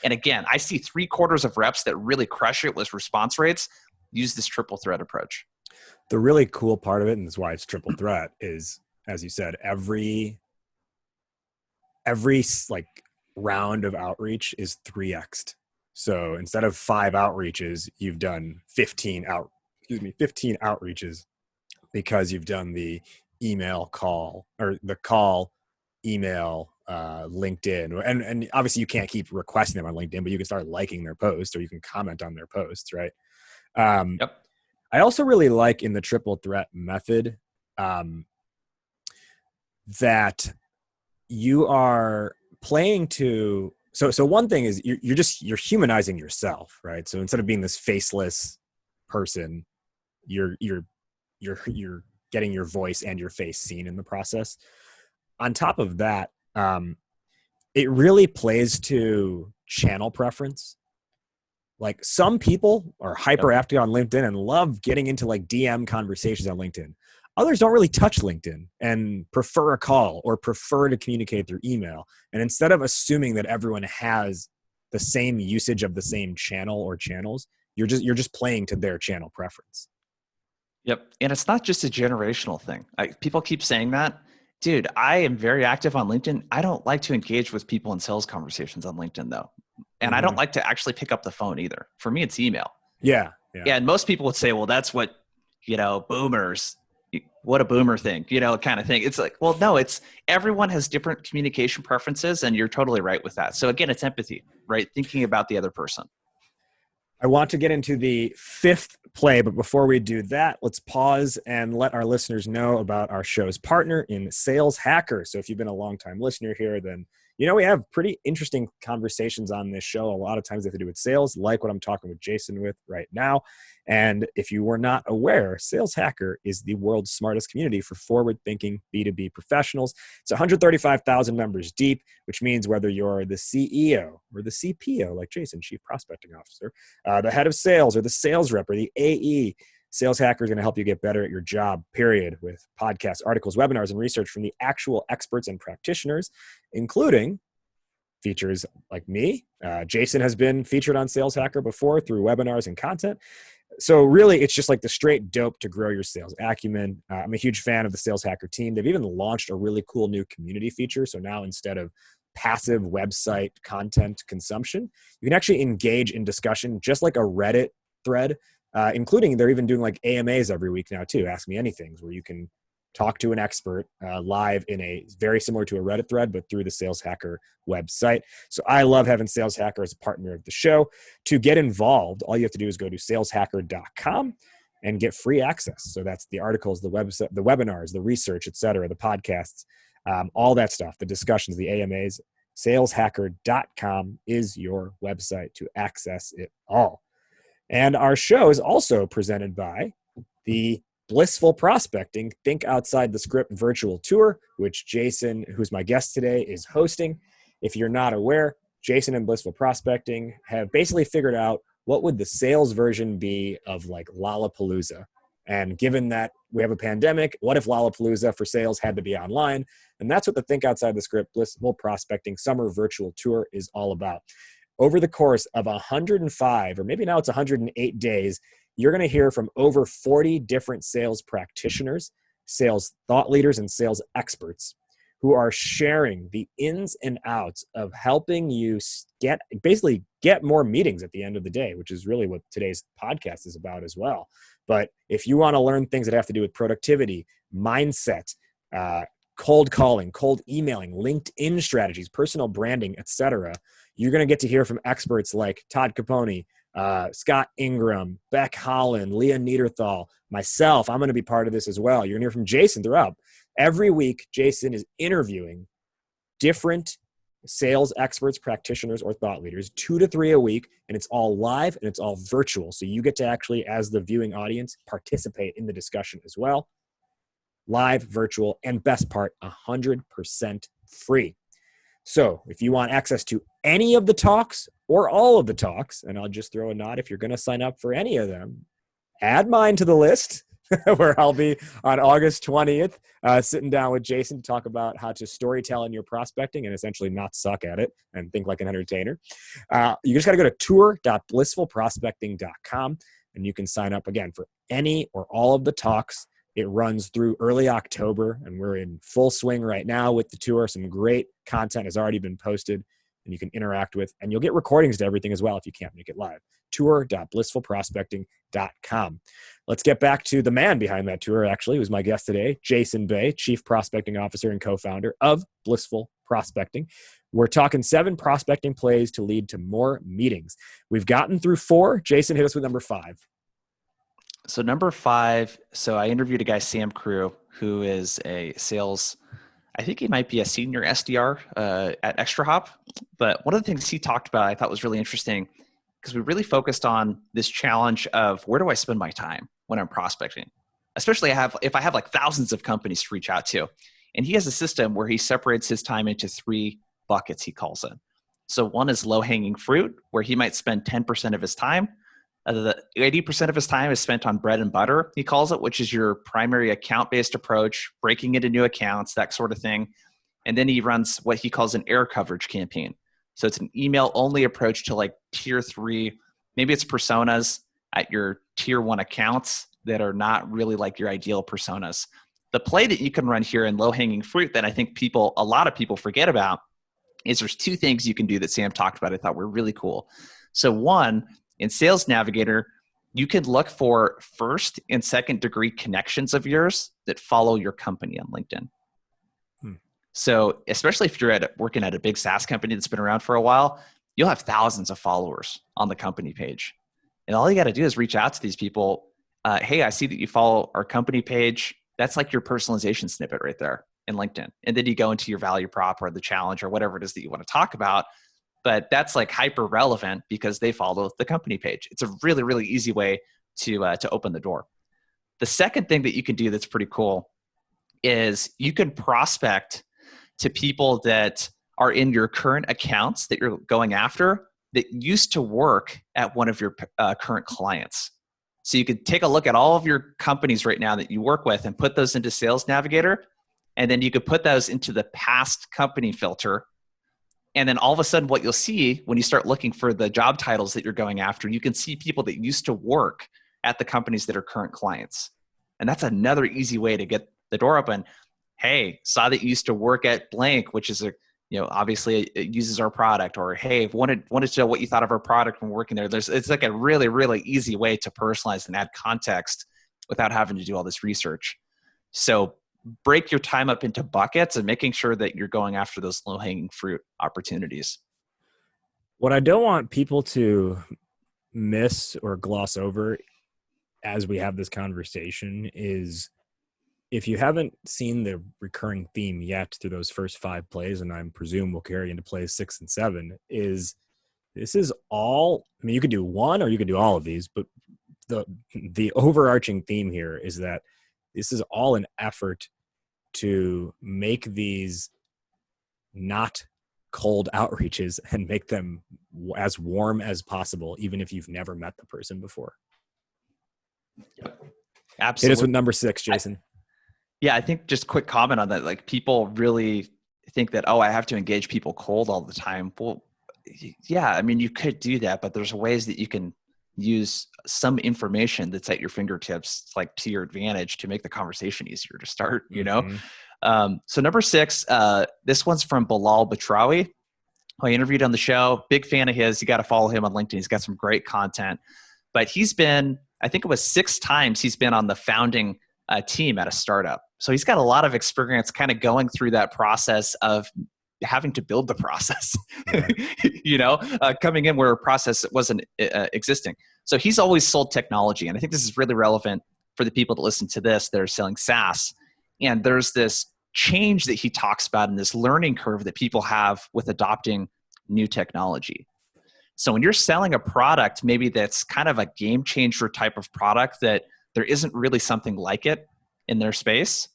And again, I see 3/4 of reps that really crush it with response rates use this triple threat approach. The really cool part of it, and that's why it's triple threat, is, as you said, every like round of outreach is 3x'd. So instead of 5 outreaches, you've done 15 outreaches because you've done the email call or the call, email, LinkedIn. And obviously you can't keep requesting them on LinkedIn, but you can start liking their posts or you can comment on their posts, right? Yep. I also really like in the triple threat method that you are playing to. So one thing is you're humanizing yourself, right? So instead of being this faceless person, you're getting your voice and your face seen in the process. On top of that, it really plays to channel preference. Like some people are hyperactive on LinkedIn and love getting into like DM conversations on LinkedIn. Others don't really touch LinkedIn and prefer a call or prefer to communicate through email. And instead of assuming that everyone has the same usage of the same channel or channels, you're just playing to their channel preference. Yep. And it's not just a generational thing. People keep saying that. Dude, I am very active on LinkedIn. I don't like to engage with people in sales conversations on LinkedIn though. And I don't like to actually pick up the phone either. For me, it's email. Yeah. And most people would say, well, that's what, boomers, what a boomer thing, kind of thing. It's like, well, no, it's everyone has different communication preferences, and you're totally right with that. So again, it's empathy, right? Thinking about the other person. I want to get into the 5th play, but before we do that, let's pause and let our listeners know about our show's partner in Sales Hacker. So if you've been a long-time listener here, then we have pretty interesting conversations on this show. A lot of times they have to do with sales, like what I'm talking with Jason with right now. And if you were not aware, Sales Hacker is the world's smartest community for forward-thinking B2B professionals. It's 135,000 members deep, which means whether you're the CEO or the CPO, like Jason, Chief Prospecting Officer, the head of sales or the sales rep or the AE, Sales Hacker is going to help you get better at your job, period, with podcasts, articles, webinars, and research from the actual experts and practitioners, including features like me. Jason has been featured on Sales Hacker before through webinars and content. So really, it's just like the straight dope to grow your sales acumen. I'm a huge fan of the Sales Hacker team. They've even launched a really cool new community feature. So now instead of passive website content consumption, you can actually engage in discussion just like a Reddit thread, including they're even doing like AMAs every week now too, Ask Me Anything, where you can talk to an expert live in a very similar to a Reddit thread, but through the Sales Hacker website. So I love having Sales Hacker as a partner of the show. To get involved, all you have to do is go to saleshacker.com and get free access. So that's the articles, the website, the webinars, the research, etc., the podcasts, all that stuff, the discussions, the AMAs. Saleshacker.com is your website to access it all. And our show is also presented by the Blissful Prospecting Think Outside the Script virtual tour, which Jason, who's my guest today, is hosting. If you're not aware, Jason and Blissful Prospecting have basically figured out what would the sales version be of like Lollapalooza. And given that we have a pandemic, what if Lollapalooza for sales had to be online? And that's what the Think Outside the Script Blissful Prospecting Summer Virtual Tour is all about. Over the course of 105, or maybe now it's 108 days, you're going to hear from over 40 different sales practitioners, sales thought leaders, and sales experts who are sharing the ins and outs of helping you basically get more meetings at the end of the day, which is really what today's podcast is about as well. But if you want to learn things that have to do with productivity, mindset, cold calling, cold emailing, LinkedIn strategies, personal branding, etc., you're going to get to hear from experts like Todd Capone, Scott Ingram, Beck Holland, Leah Niederthal, myself. I'm going to be part of this as well. You're going to hear from Jason throughout. Every week, Jason is interviewing different sales experts, practitioners, or thought leaders, 2 to 3 a week, and it's all live and it's all virtual. So you get to actually, as the viewing audience, participate in the discussion as well. Live, virtual, and best part, 100% free. So if you want access to any of the talks or all of the talks, and I'll just throw a nod if you're going to sign up for any of them, add mine to the list where I'll be on August 20th, sitting down with Jason to talk about how to storytell in your prospecting and essentially not suck at it and think like an entertainer. You just got to go to tour.blissfulprospecting.com and you can sign up again for any or all of the talks. It runs through early October, and we're in full swing right now with the tour. Some great content has already been posted, and you can interact with, and you'll get recordings to everything as well if you can't make it live. Tour.blissfulprospecting.com. Let's get back to the man behind that tour, actually, who's my guest today, JBay, Chief Prospecting Officer and co-founder of Blissful Prospecting. We're talking 7 prospecting plays to lead to more meetings. We've gotten through 4. Jason, hit us with number 5. So number 5, so I interviewed a guy, Sam Crew, who is a sales, I think he might be a senior SDR at Extra Hop. But one of the things he talked about I thought was really interesting because we really focused on this challenge of where do I spend my time when I'm prospecting? Especially if I have like thousands of companies to reach out to. And he has a system where he separates his time into 3 buckets, he calls it. So one is low-hanging fruit, where he might spend 10% of his time. The 80% of his time is spent on bread and butter, he calls it, which is your primary account-based approach, breaking into new accounts, that sort of thing. And then he runs what he calls an air coverage campaign. So it's an email-only approach to like tier 3, maybe it's personas at your tier 1 accounts that are not really like your ideal personas. The play that you can run here in low-hanging fruit that I think a lot of people forget about is there's 2 things you can do that Sam talked about I thought were really cool. So one, in Sales Navigator, you can look for first and second degree connections of yours that follow your company on LinkedIn. So especially if you're working at a big SaaS company that's been around for a while, you'll have thousands of followers on the company page. And all you got to do is reach out to these people. Hey, I see that you follow our company page. That's like your personalization snippet right there in LinkedIn. And then you go into your value prop or the challenge or whatever it is that you want to talk about. But that's like hyper relevant because they follow the company page. It's a really, really easy way to open the door. The second thing that you can do that's pretty cool is you can prospect to people that are in your current accounts that you're going after that used to work at one of your current clients. So you could take a look at all of your companies right now that you work with and put those into Sales Navigator. And then you could put those into the past company filter. And then all of a sudden what you'll see when you start looking for the job titles that you're going after, you can see people that used to work at the companies that are current clients. And that's another easy way to get the door open. Hey, saw that you used to work at blank, which is obviously it uses our product, or hey, wanted to know what you thought of our product when working there. It's like a really, really easy way to personalize and add context without having to do all this research. So break your time up into buckets and making sure that you're going after those low-hanging fruit opportunities. What I don't want people to miss or gloss over as we have this conversation is, if you haven't seen the recurring theme yet through those first 5 plays, and I presume we'll carry into plays 6 and 7, is this is all, I mean, you could do one or you could do all of these, but the overarching theme here is that this is all an effort to make these not cold outreaches and make them as warm as possible, even if you've never met the person before. Yep. Absolutely. Hit us with number 6, Jason. Yeah, I think just quick comment on that. Like people really think that, oh, I have to engage people cold all the time. Well, yeah, I mean, you could do that, but there's ways that you can use some information that's at your fingertips, like to your advantage to make the conversation easier to start, you know? Mm-hmm. So number 6, this one's from Bilal Batrawi, who I interviewed on the show. Big fan of his. You got to follow him on LinkedIn. He's got some great content. But he's been, I think it was 6 times he's been on the founding team at a startup. So he's got a lot of experience kind of going through that process of having to build the process, Right. coming in where a process wasn't existing. So he's always sold technology. And I think this is really relevant for the people that listen to this. They're selling SaaS. And there's this change that he talks about in this learning curve that people have with adopting new technology. So when you're selling a product, maybe that's kind of a game changer type of product that there isn't really something like it in their space,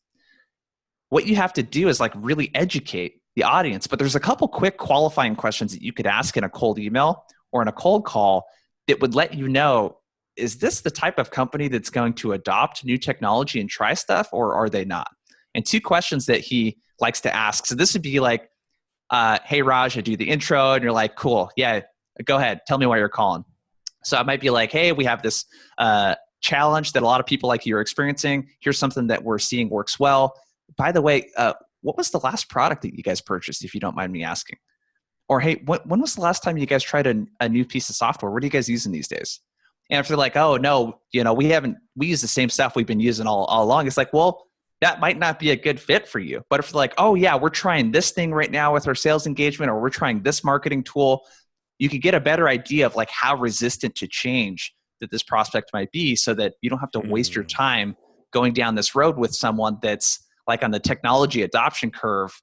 what you have to do is like really educate the audience. But there's a couple quick qualifying questions that you could ask in a cold email or in a cold call that would let you know, is this the type of company that's going to adopt new technology and try stuff, or are they not? And 2 questions that he likes to ask. So this would be like, hey, Raj, I do the intro, and you're like, cool, yeah, go ahead. Tell me why you're calling. So I might be like, hey, we have this challenge that a lot of people like you are experiencing. Here's something that we're seeing works well. By the way, what was the last product that you guys purchased, if you don't mind me asking? Or, hey, when was the last time you guys tried a new piece of software? What are you guys using these days? And if they're like, oh, no, we use the same stuff we've been using all along. It's like, well, that might not be a good fit for you. But if they're like, oh yeah, we're trying this thing right now with our sales engagement, or we're trying this marketing tool, you could get a better idea of like how resistant to change that this prospect might be, so that you don't have to waste your time going down this road with someone that's like on the technology adoption curve,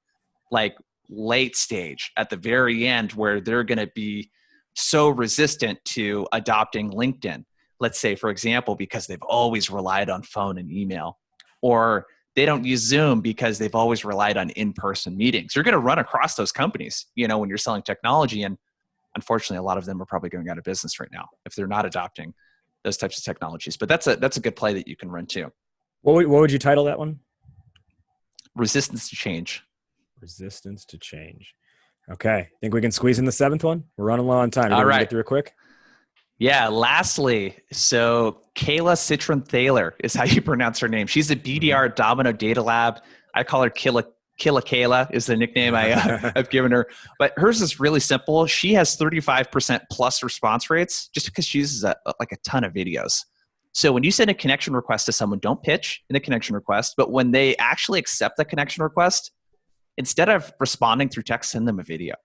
like late stage at the very end, where they're going to be so resistant to adopting LinkedIn, let's say, for example, because they've always relied on phone and email, or they don't use Zoom because they've always relied on in-person meetings. You're going to run across those companies, when you're selling technology. And unfortunately, a lot of them are probably going out of business right now if they're not adopting those types of technologies. But that's a good play that you can run too. What would you title that one? Resistance to change. Resistance to change. Okay. Think we can squeeze in the 7th one? We're running low on time. All right. Get through it quick? Yeah. Lastly, so Kayla Citron-Thaler is how you pronounce her name. She's a BDR at Domino Data Lab. I call her Killa Kayla is the nickname I've given her. But hers is really simple. She has 35% plus response rates just because she uses a ton of videos. So when you send a connection request to someone, don't pitch in the connection request, but when they actually accept the connection request, instead of responding through text, send them a video.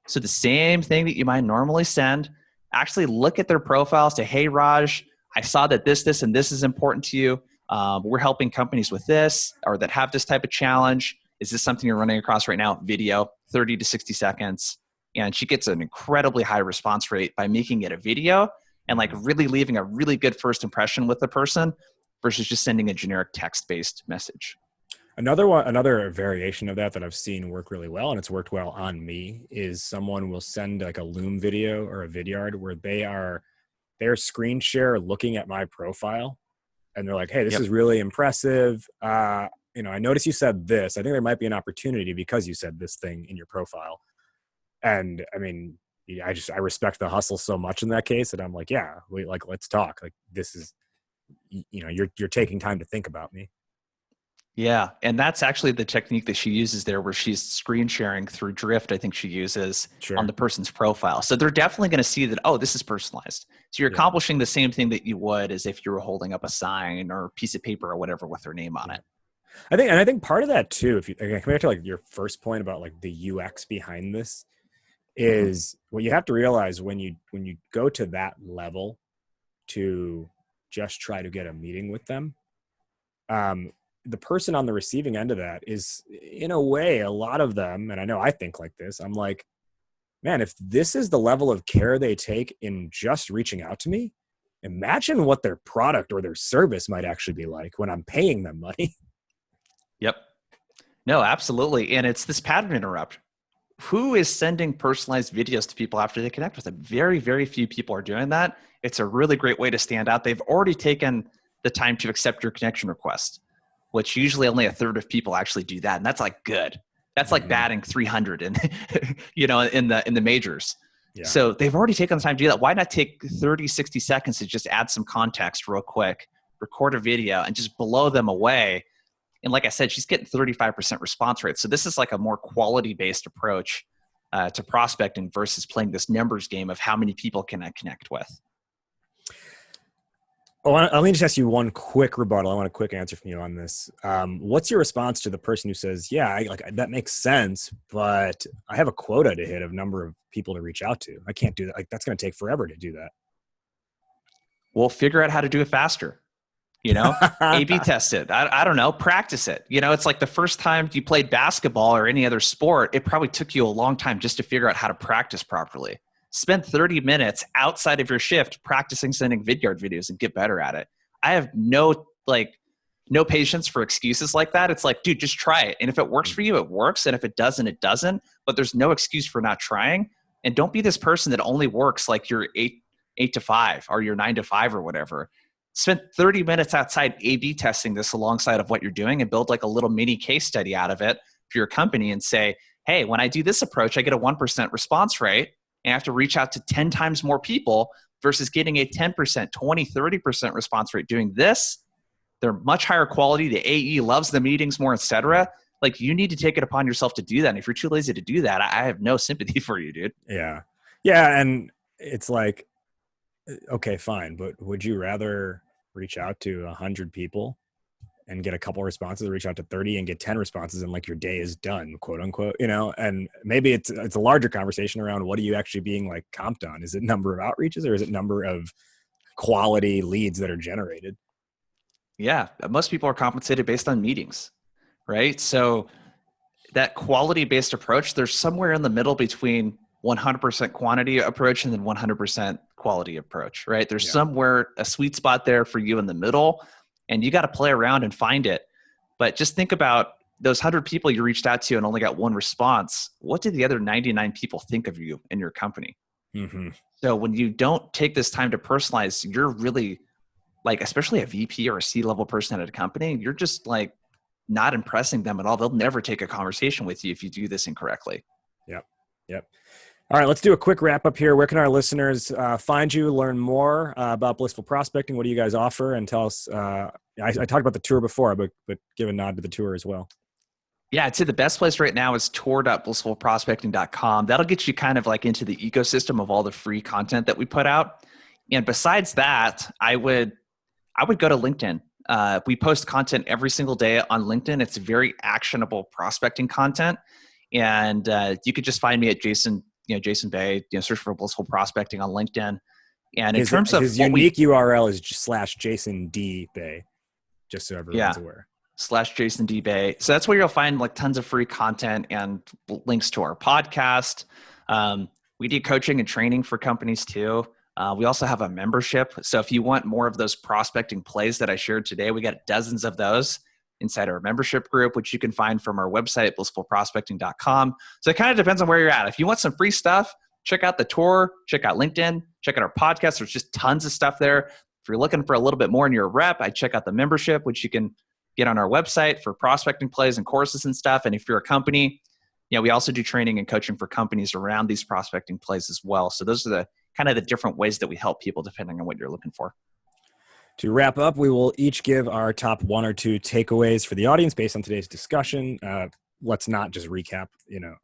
So the same thing that you might normally send, actually look at their profile, say, hey, Raj, I saw that this, and this is important to you. We're helping companies with this, or that have this type of challenge. Is this something you're running across right now? Video, 30 to 60 seconds. And she gets an incredibly high response rate by making it a video and like really leaving a really good first impression with the person versus just sending a generic text-based message. Another variation of that I've seen work really well, and it's worked well on me, is someone will send like a Loom video or a Vidyard where they're screen share looking at my profile, and they're like, hey, this is really impressive. I noticed you said this. I think there might be an opportunity because you said this thing in your profile. And I mean, I respect the hustle so much in that case that I'm like, yeah, let's talk. Like, this is, you're taking time to think about me. Yeah. And that's actually the technique that she uses there, where she's screen sharing through Drift, I think she uses on the person's profile. So they're definitely going to see that, oh, this is personalized. So you're accomplishing the same thing that you would as if you were holding up a sign or a piece of paper or whatever with their name on it. I think part of that too, if you come back to like your first point about like the UX behind this, is what you have to realize when you go to that level to just try to get a meeting with them, the person on the receiving end of that is, in a way, a lot of them, and I know I think like this, I'm like, man, if this is the level of care they take in just reaching out to me, imagine what their product or their service might actually be like when I'm paying them money. Yep. No, absolutely. And it's this pattern interrupt. Who is sending personalized videos to people after they connect with them? Very, very few people are doing that. It's a really great way to stand out. They've already taken the time to accept your connection request. which usually only a third of people actually do that. And that's like good. That's like batting 300 in, in the majors. Yeah. So they've already taken the time to do that. Why not take 30, 60 seconds to just add some context real quick, record a video, and just blow them away? And like I said, she's getting 35% response rate. So this is like a more quality-based approach to prospecting versus playing this numbers game of how many people can I connect with. Oh, let me just ask you one quick rebuttal. I want a quick answer from you on this. What's your response to the person who says, yeah, that makes sense, but I have a quota to hit of number of people to reach out to. I can't do that. Like, that's going to take forever to do that. We'll figure out how to do it faster. A/B test it. I don't know, practice it. It's like the first time you played basketball or any other sport, it probably took you a long time just to figure out how to practice properly. Spend 30 minutes outside of your shift practicing sending vidyard videos and get better at it. I have no patience for excuses like that. It's like, dude, just try it. And if it works for you, it works. And if it doesn't, it doesn't. But there's no excuse for not trying. And don't be this person that only works like your 8 to 5 or your 9 to 5 or whatever. Spend 30 minutes outside A/B testing this alongside of what you're doing and build like a little mini case study out of it for your company and say, hey, when I do this approach, I get a 1% response rate. And I have to reach out to 10 times more people versus getting a 10%, 20, 30% response rate doing this. They're much higher quality. The AE loves the meetings more, et cetera. Like, you need to take it upon yourself to do that. And if you're too lazy to do that, I have no sympathy for you, dude. Yeah. Yeah. And it's like, okay, fine. But would you rather reach out to 100 people and get a couple responses, or reach out to 30 and get 10 responses and like your day is done, quote unquote, and maybe it's a larger conversation around what are you actually being like comped on? Is it number of outreaches or is it number of quality leads that are generated? Yeah. Most people are compensated based on meetings, right? So that quality-based approach, there's somewhere in the middle between 100% quantity approach and then 100% quality approach, right? There's somewhere a sweet spot there for you in the middle, and you got to play around and find it. But just think about those 100 people you reached out to and only got one response. What did the other 99 people think of you in your company? Mm-hmm. So when you don't take this time to personalize, you're really like, especially a VP or a C-level person at a company, you're just like not impressing them at all. They'll never take a conversation with you if you do this incorrectly. Yep. All right, let's do a quick wrap up here. Where can our listeners find you, learn more about Blissful Prospecting? What do you guys offer? And tell us, I talked about the tour before, but give a nod to the tour as well. Yeah, I'd say the best place right now is tour.blissfulprospecting.com. That'll get you kind of like into the ecosystem of all the free content that we put out. And besides that, I would go to LinkedIn. We post content every single day on LinkedIn. It's very actionable prospecting content. And you could just find me at Jason Bay, search for Blissful Prospecting on LinkedIn. And in terms of his unique URL is /Jason D Bay, just so everyone's aware. /Jason D Bay. So that's where you'll find like tons of free content and links to our podcast. We do coaching and training for companies too. We also have a membership. So if you want more of those prospecting plays that I shared today, we got dozens of those inside our membership group, which you can find from our website, blissfulprospecting.com. So it kind of depends on where you're at. If you want some free stuff, check out the tour, check out LinkedIn, check out our podcast. There's just tons of stuff there. If you're looking for a little bit more in your rep, I'd check out the membership, which you can get on our website for prospecting plays and courses and stuff. And if you're a company, we also do training and coaching for companies around these prospecting plays as well. So those are the kind of the different ways that we help people depending on what you're looking for. To wrap up, we will each give our top 1 or 2 takeaways for the audience based on today's discussion. Let's not just recap,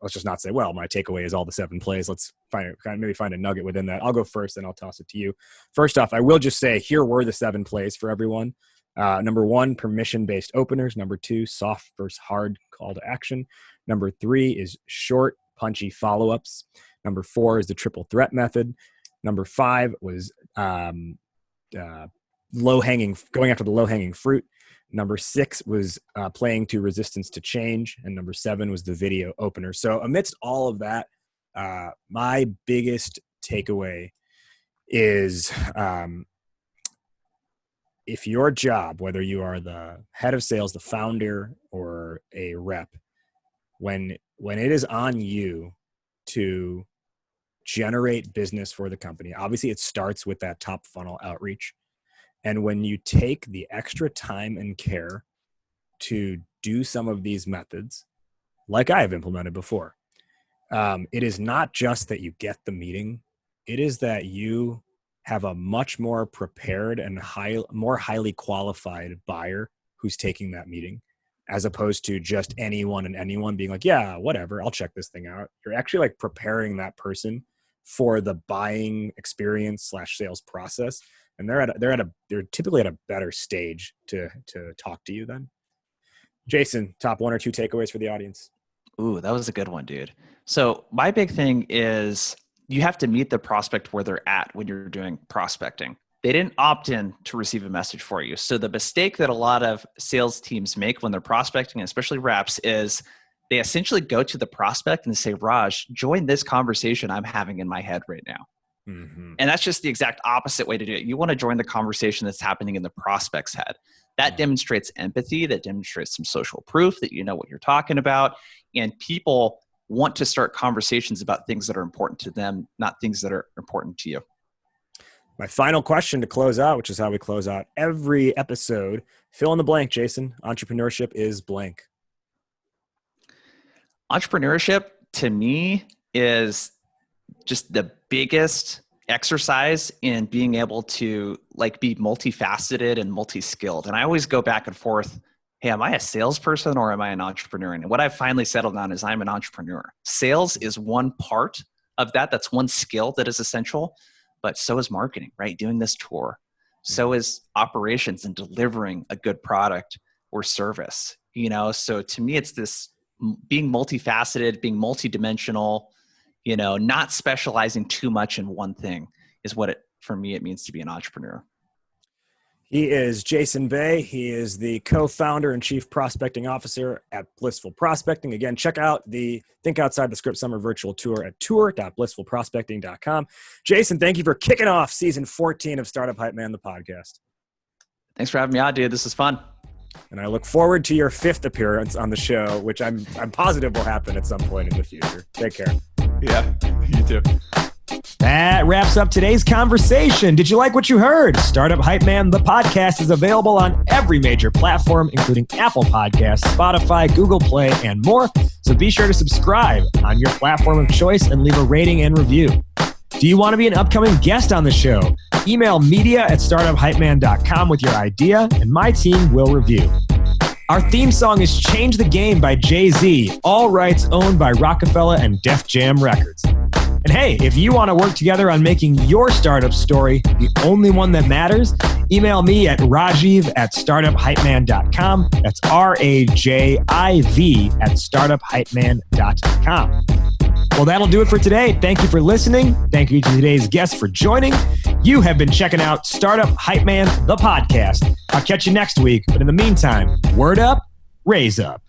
let's just not say, well, my takeaway is all the 7 plays. Let's maybe find a nugget within that. I'll go first and I'll toss it to you. First off, I will just say, here were the 7 plays for everyone. Number 1, permission-based openers. Number 2, soft versus hard call to action. Number 3 is short, punchy follow-ups. Number 4 is the triple threat method. Number 5 was going after the low-hanging fruit. Number 6 was playing to resistance to change. And number 7 was the video opener. So amidst all of that, my biggest takeaway is if your job, whether you are the head of sales, the founder, or a rep, when it is on you to generate business for the company, obviously it starts with that top funnel outreach. And when you take the extra time and care to do some of these methods, like I have implemented before, it is not just that you get the meeting. It is that you have a much more prepared and more highly qualified buyer who's taking that meeting, as opposed to just anyone being like, yeah, whatever, I'll check this thing out. You're actually like preparing that person for the buying experience / sales process. And they're typically at a better stage to talk to you then. Jason, top 1 or 2 takeaways for the audience. Ooh, that was a good one, dude. So my big thing is you have to meet the prospect where they're at when you're doing prospecting. They didn't opt in to receive a message for you. So the mistake that a lot of sales teams make when they're prospecting, especially reps, is they essentially go to the prospect and say, Raj, join this conversation I'm having in my head right now. Mm-hmm. And that's just the exact opposite way to do it. You want to join the conversation that's happening in the prospect's head. That demonstrates empathy, that demonstrates some social proof that you know what you're talking about. And people want to start conversations about things that are important to them, not things that are important to you. My final question to close out, which is how we close out every episode. Fill in the blank, Jason. Entrepreneurship is blank. Entrepreneurship, to me, is just the biggest exercise in being able to like be multifaceted and multi-skilled. And I always go back and forth. Hey, am I a salesperson or am I an entrepreneur? And what I've finally settled on is I'm an entrepreneur. Sales is one part of that. That's one skill that is essential, but so is marketing, right? Doing this tour. So is operations and delivering a good product or service, you know? So to me, it's this being multifaceted, being multidimensional, you know, not specializing too much in one thing is what for me, it means to be an entrepreneur. He is Jason Bay. He is the co-founder and chief prospecting officer at Blissful Prospecting. Again, check out the Think Outside the Script Summer Virtual Tour at tour.blissfulprospecting.com. Jason, thank you for kicking off season 14 of Startup Hype Man, the podcast. Thanks for having me on, dude. This is fun. And I look forward to your 5th appearance on the show, which I'm positive will happen at some point in the future. Take care. Yeah, you too. That wraps up today's conversation. Did you like what you heard? Startup Hype Man, the podcast, is available on every major platform, including Apple Podcasts, Spotify, Google Play, and more. So be sure to subscribe on your platform of choice and leave a rating and review. Do you want to be an upcoming guest on the show? Email media@startuphypeman.com with your idea, and my team will review. Our theme song is Change the Game by Jay-Z, all rights owned by Rockefeller and Def Jam Records. And hey, if you want to work together on making your startup story the only one that matters, email me at rajiv@startuphypeman.com. That's RAJIV@startuphypeman.com. Well, that'll do it for today. Thank you for listening. Thank you to today's guests for joining. You have been checking out Startup Hype Man, the podcast. I'll catch you next week. But in the meantime, word up, raise up.